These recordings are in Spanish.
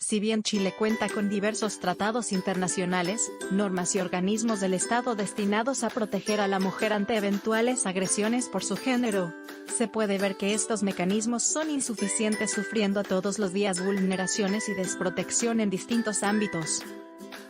Si bien Chile cuenta con diversos tratados internacionales, normas y organismos del Estado destinados a proteger a la mujer ante eventuales agresiones por su género, se puede ver que estos mecanismos son insuficientes, sufriendo todos los días vulneraciones y desprotección en distintos ámbitos.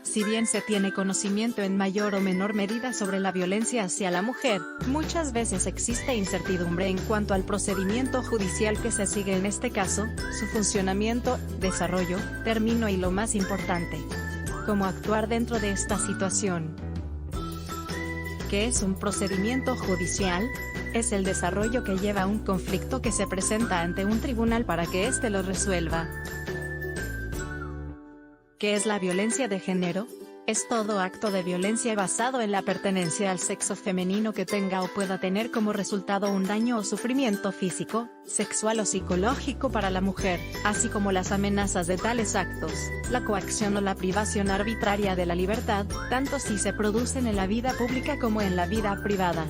Si bien se tiene conocimiento en mayor o menor medida sobre la violencia hacia la mujer, muchas veces existe incertidumbre en cuanto al procedimiento judicial que se sigue en este caso, su funcionamiento, desarrollo, término y lo más importante, cómo actuar dentro de esta situación. ¿Qué es un procedimiento judicial? Es el desarrollo que lleva a un conflicto que se presenta ante un tribunal para que éste lo resuelva. ¿Qué es la violencia de género? Es todo acto de violencia basado en la pertenencia al sexo femenino que tenga o pueda tener como resultado un daño o sufrimiento físico, sexual o psicológico para la mujer, así como las amenazas de tales actos, la coacción o la privación arbitraria de la libertad, tanto si se producen en la vida pública como en la vida privada.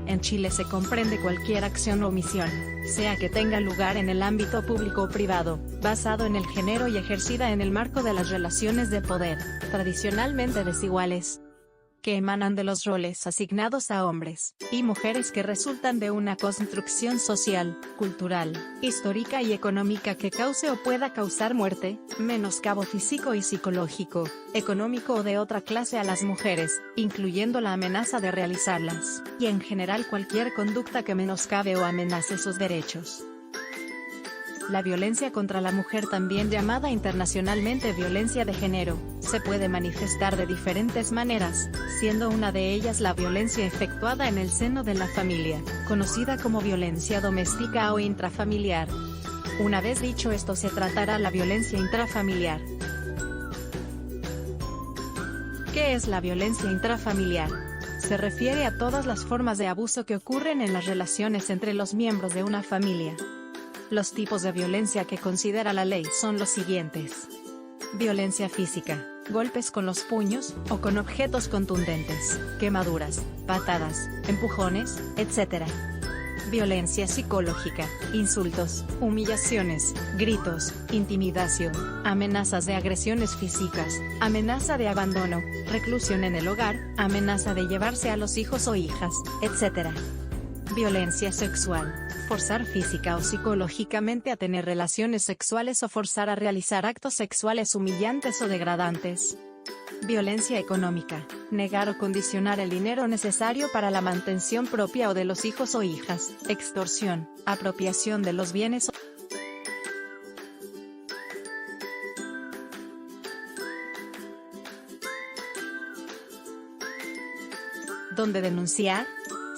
En Chile se comprende cualquier acción o omisión, sea que tenga lugar en el ámbito público o privado, basado en el género y ejercida en el marco de las relaciones de poder, tradicionalmente desiguales, que emanan de los roles asignados a hombres y mujeres que resultan de una construcción social, cultural, histórica y económica que cause o pueda causar muerte, menoscabo físico y psicológico, económico o de otra clase a las mujeres, incluyendo la amenaza de realizarlas, y en general cualquier conducta que menoscabe o amenace sus derechos. La violencia contra la mujer, también llamada internacionalmente violencia de género, se puede manifestar de diferentes maneras, siendo una de ellas la violencia efectuada en el seno de la familia, conocida como violencia doméstica o intrafamiliar. Una vez dicho esto, se tratará la violencia intrafamiliar. ¿Qué es la violencia intrafamiliar? Se refiere a todas las formas de abuso que ocurren en las relaciones entre los miembros de una familia. Los tipos de violencia que considera la ley son los siguientes. Violencia física, golpes con los puños, o con objetos contundentes, quemaduras, patadas, empujones, etc. Violencia psicológica, insultos, humillaciones, gritos, intimidación, amenazas de agresiones físicas, amenaza de abandono, reclusión en el hogar, amenaza de llevarse a los hijos o hijas, etc. Violencia sexual, forzar física o psicológicamente a tener relaciones sexuales o forzar a realizar actos sexuales humillantes o degradantes. Violencia económica, negar o condicionar el dinero necesario para la mantención propia o de los hijos o hijas. Extorsión, apropiación de los bienes o ¿Dónde denunciar?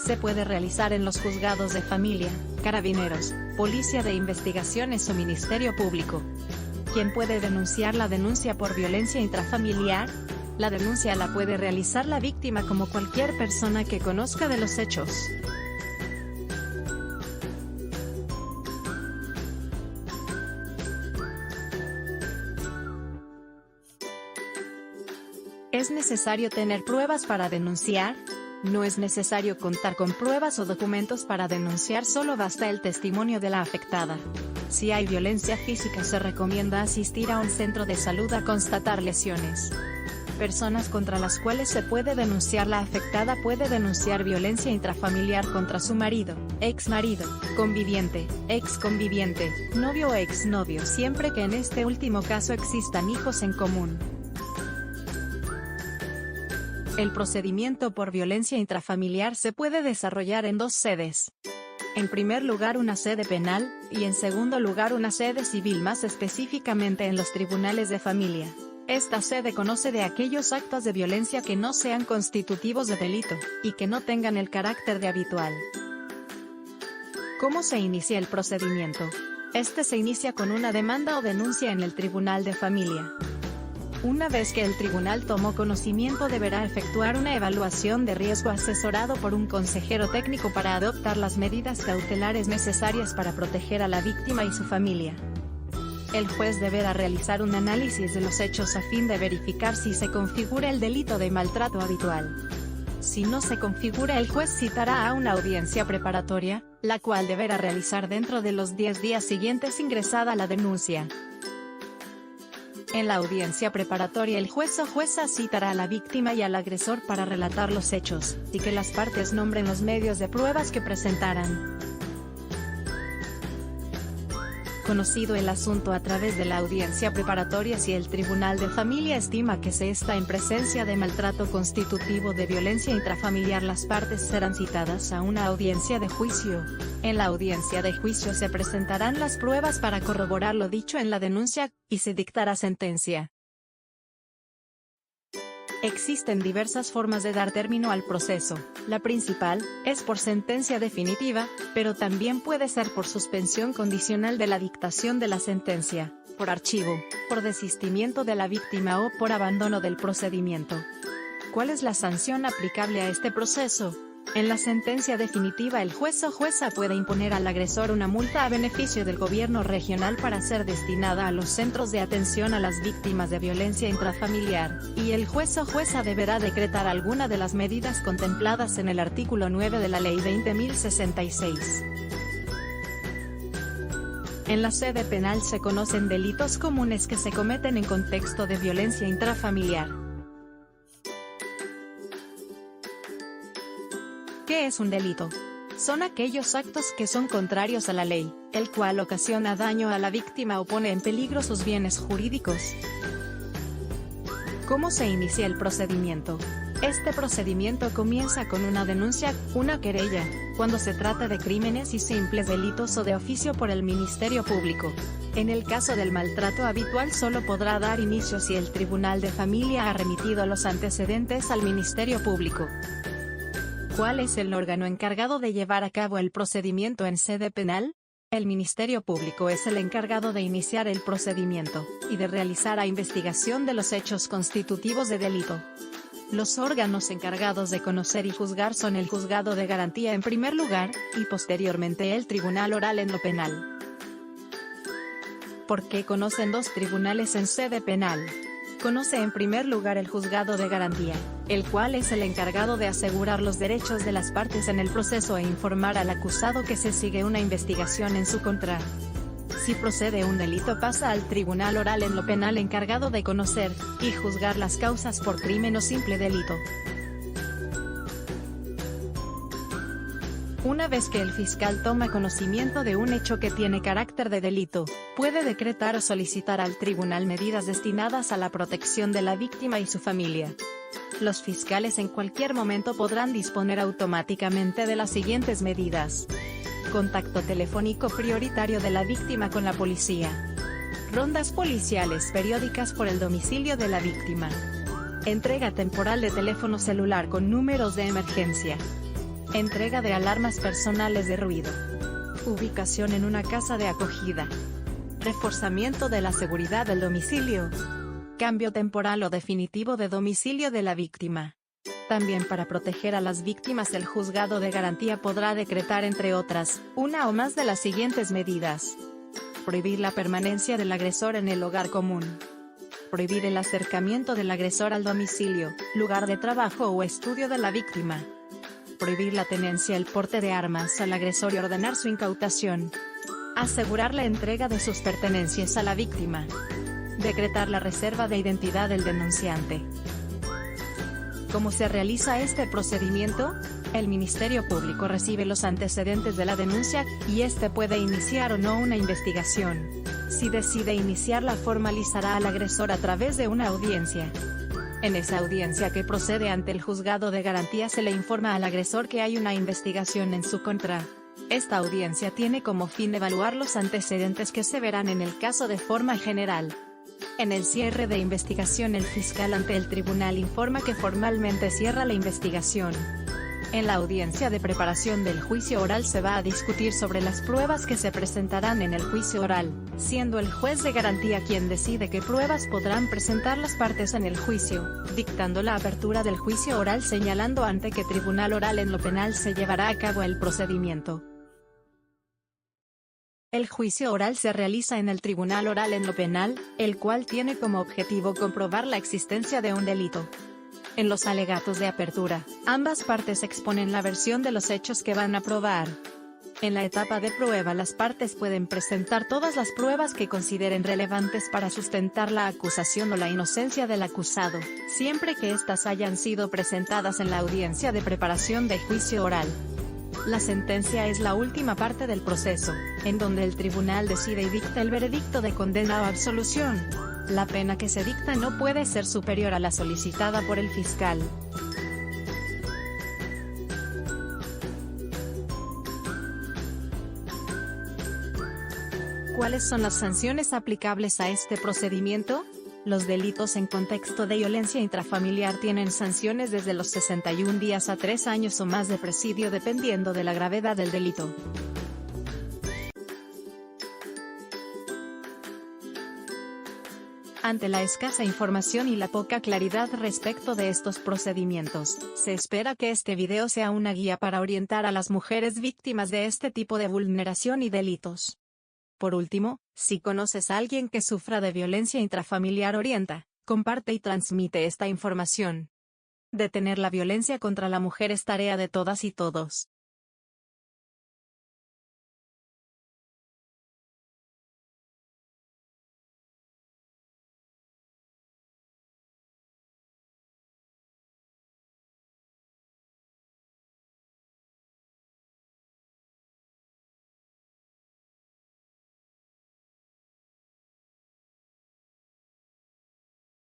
Se puede realizar en los juzgados de familia, carabineros, policía de investigaciones o ministerio público. ¿Quién puede denunciar la denuncia por violencia intrafamiliar? La denuncia la puede realizar la víctima como cualquier persona que conozca de los hechos. ¿Es necesario tener pruebas para denunciar? No es necesario contar con pruebas o documentos para denunciar, solo basta el testimonio de la afectada. Si hay violencia física, se recomienda asistir a un centro de salud a constatar lesiones. Personas contra las cuales se puede denunciar: la afectada puede denunciar violencia intrafamiliar contra su marido, exmarido, conviviente, exconviviente, novio o exnovio, siempre que en este último caso existan hijos en común. El procedimiento por violencia intrafamiliar se puede desarrollar en dos sedes. En primer lugar, una sede penal, y en segundo lugar una sede civil, más específicamente en los tribunales de familia. Esta sede conoce de aquellos actos de violencia que no sean constitutivos de delito, y que no tengan el carácter de habitual. ¿Cómo se inicia el procedimiento? Este se inicia con una demanda o denuncia en el tribunal de familia. Una vez que el tribunal tomó conocimiento, deberá efectuar una evaluación de riesgo asesorado por un consejero técnico para adoptar las medidas cautelares necesarias para proteger a la víctima y su familia. El juez deberá realizar un análisis de los hechos a fin de verificar si se configura el delito de maltrato habitual. Si no se configura, el juez citará a una audiencia preparatoria, la cual deberá realizar dentro de los 10 días siguientes ingresada la denuncia. En la audiencia preparatoria el juez o jueza citará a la víctima y al agresor para relatar los hechos, y que las partes nombren los medios de pruebas que presentarán. Conocido el asunto a través de la audiencia preparatoria, si el Tribunal de Familia estima que se está en presencia de maltrato constitutivo de violencia intrafamiliar, las partes serán citadas a una audiencia de juicio. En la audiencia de juicio se presentarán las pruebas para corroborar lo dicho en la denuncia, y se dictará sentencia. Existen diversas formas de dar término al proceso. La principal es por sentencia definitiva, pero también puede ser por suspensión condicional de la dictación de la sentencia, por archivo, por desistimiento de la víctima o por abandono del procedimiento. ¿Cuál es la sanción aplicable a este proceso? En la sentencia definitiva, el juez o jueza puede imponer al agresor una multa a beneficio del gobierno regional para ser destinada a los centros de atención a las víctimas de violencia intrafamiliar, y el juez o jueza deberá decretar alguna de las medidas contempladas en el artículo 9 de la Ley 20.066. En la sede penal se conocen delitos comunes que se cometen en contexto de violencia intrafamiliar. ¿Qué es un delito? Son aquellos actos que son contrarios a la ley, el cual ocasiona daño a la víctima o pone en peligro sus bienes jurídicos. ¿Cómo se inicia el procedimiento? Este procedimiento comienza con una denuncia, una querella, cuando se trata de crímenes y simples delitos o de oficio por el Ministerio Público. En el caso del maltrato habitual solo podrá dar inicio si el Tribunal de Familia ha remitido los antecedentes al Ministerio Público. ¿Cuál es el órgano encargado de llevar a cabo el procedimiento en sede penal? El Ministerio Público es el encargado de iniciar el procedimiento, y de realizar la investigación de los hechos constitutivos de delito. Los órganos encargados de conocer y juzgar son el Juzgado de Garantía en primer lugar, y posteriormente el Tribunal Oral en lo penal. ¿Por qué conocen dos tribunales en sede penal? Conoce en primer lugar el Juzgado de Garantía, el cual es el encargado de asegurar los derechos de las partes en el proceso e informar al acusado que se sigue una investigación en su contra. Si procede un delito, pasa al Tribunal Oral en lo penal, encargado de conocer y juzgar las causas por crimen o simple delito. Una vez que el fiscal toma conocimiento de un hecho que tiene carácter de delito, puede decretar o solicitar al tribunal medidas destinadas a la protección de la víctima y su familia. Los fiscales en cualquier momento podrán disponer automáticamente de las siguientes medidas: contacto telefónico prioritario de la víctima con la policía, rondas policiales periódicas por el domicilio de la víctima, entrega temporal de teléfono celular con números de emergencia, entrega de alarmas personales de ruido, ubicación en una casa de acogida, reforzamiento de la seguridad del domicilio, cambio temporal o definitivo de domicilio de la víctima. También, para proteger a las víctimas, el Juzgado de Garantía podrá decretar, entre otras, una o más de las siguientes medidas: prohibir la permanencia del agresor en el hogar común, prohibir el acercamiento del agresor al domicilio, lugar de trabajo o estudio de la víctima, prohibir la tenencia, el porte de armas al agresor y ordenar su incautación, asegurar la entrega de sus pertenencias a la víctima, decretar la reserva de identidad del denunciante. ¿Cómo se realiza este procedimiento? El Ministerio Público recibe los antecedentes de la denuncia, y éste puede iniciar o no una investigación. Si decide iniciarla, formalizará al agresor a través de una audiencia. En esa audiencia, que procede ante el Juzgado de Garantía, se le informa al agresor que hay una investigación en su contra. Esta audiencia tiene como fin evaluar los antecedentes que se verán en el caso de forma general. En el cierre de investigación, el fiscal ante el tribunal informa que formalmente cierra la investigación. En la audiencia de preparación del juicio oral se va a discutir sobre las pruebas que se presentarán en el juicio oral, siendo el juez de garantía quien decide qué pruebas podrán presentar las partes en el juicio, dictando la apertura del juicio oral, señalando ante qué tribunal oral en lo penal se llevará a cabo el procedimiento. El juicio oral se realiza en el Tribunal Oral en lo Penal, el cual tiene como objetivo comprobar la existencia de un delito. En los alegatos de apertura, ambas partes exponen la versión de los hechos que van a probar. En la etapa de prueba las partes pueden presentar todas las pruebas que consideren relevantes para sustentar la acusación o la inocencia del acusado, siempre que éstas hayan sido presentadas en la audiencia de preparación de juicio oral. La sentencia es la última parte del proceso, en donde el tribunal decide y dicta el veredicto de condena o absolución. La pena que se dicta no puede ser superior a la solicitada por el fiscal. ¿Cuáles son las sanciones aplicables a este procedimiento? Los delitos en contexto de violencia intrafamiliar tienen sanciones desde los 61 días a 3 años o más de presidio dependiendo de la gravedad del delito. Ante la escasa información y la poca claridad respecto de estos procedimientos, se espera que este video sea una guía para orientar a las mujeres víctimas de este tipo de vulneración y delitos. Por último, si conoces a alguien que sufra de violencia intrafamiliar, orienta, comparte y transmite esta información. Detener la violencia contra la mujer es tarea de todas y todos.